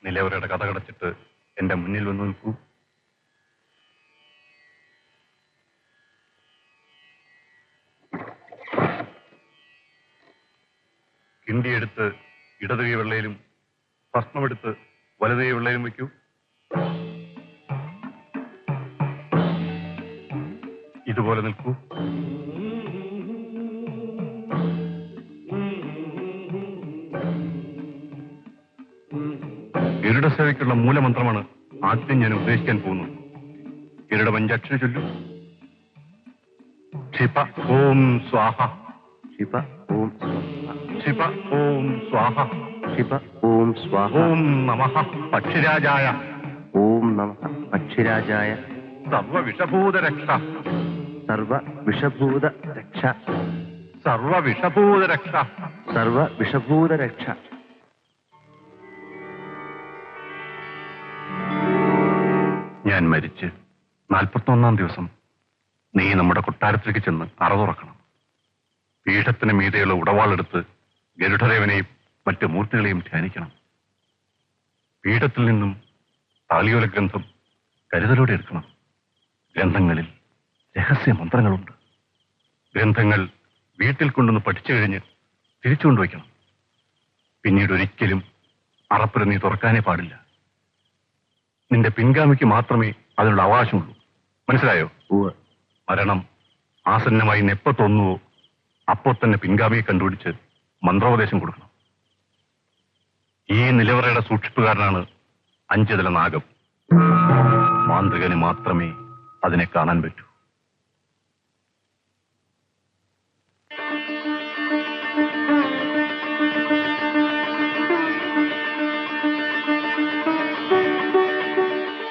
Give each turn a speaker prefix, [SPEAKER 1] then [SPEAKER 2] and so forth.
[SPEAKER 1] നിലവറയുടെ കഥ കടച്ചിട്ട് എന്റെ മുന്നിൽ വന്നു നിൽക്കൂ. കിണ്ടിയെടുത്ത് ഇടത് കൈ വെള്ളയിലും ഭസ്മമെടുത്ത് വലത് കൈ വെള്ളയിലും വയ്ക്കൂ. ഇതുപോലെ നിൽക്കൂ. ഗരുഡസേവയ്ക്കുള്ള മൂലമന്ത്രമാണ് ആദ്യം ഞാൻ ഉപദേശിക്കാൻ പോകുന്നത്. ഗരുഡ പഞ്ചാക്ഷരി ചൊല്ലു. ക്ഷിപ ഓം സ്വാഹ.
[SPEAKER 2] ക്ഷിപ ഓം
[SPEAKER 1] ക്ഷിപ ഓം സ്വാഹ.
[SPEAKER 2] ക്ഷിപ ഓം സ്വാഹ.
[SPEAKER 1] ഓം നമഃ പക്ഷിരാജായ.
[SPEAKER 2] ഓം നമഃ പക്ഷിരാജായ.
[SPEAKER 1] സർവവിഷഭൂതരക്ഷ.
[SPEAKER 2] സർവവിഷഭൂതരക്ഷ.
[SPEAKER 1] സർവവിഷഭൂതരക്ഷ.
[SPEAKER 2] സർവവിഷഭൂതരക്ഷ.
[SPEAKER 1] ഞാൻ മരിച്ച് 41-ാം ദിവസം നീ നമ്മുടെ കൊട്ടാരത്തിലേക്ക് ചെന്ന് അറ തുറക്കണം. പീഠത്തിന് മീതെയുള്ള ഉടവാളെടുത്ത് ഗരുഡദേവനെയും മറ്റ് മൂർത്തികളെയും ധ്യാനിക്കണം. പീഠത്തിൽ നിന്നും താളിയോല ഗ്രന്ഥം കരുതലോടെ എടുക്കണം. ഗ്രന്ഥങ്ങളിൽ രഹസ്യ മന്ത്രങ്ങളുണ്ട്. ഗ്രന്ഥങ്ങൾ വീട്ടിൽ കൊണ്ടുവന്ന് പഠിച്ചു കഴിഞ്ഞ് തിരിച്ചുകൊണ്ടുവയ്ക്കണം. പിന്നീട് ഒരിക്കലും അറപ്പുര നീ തുറക്കാനേ പാടില്ല. നിന്റെ പിൻഗാമിക്ക് മാത്രമേ അതിനുള്ള അവകാശമുള്ളൂ. മനസ്സിലായോ? മരണം ആസന്നമായി എപ്പോ തോന്നുവോ അപ്പോൾ തന്നെ പിൻഗാമിയെ കണ്ടുപിടിച്ച് മന്ത്രോപദേശം കൊടുക്കണം. ഈ നിലവറയുടെ സൂക്ഷിപ്പുകാരനാണ് അഞ്ചുതല നാഗം. മാന്ത്രികന് മാത്രമേ അതിനെ കാണാൻ പറ്റൂ.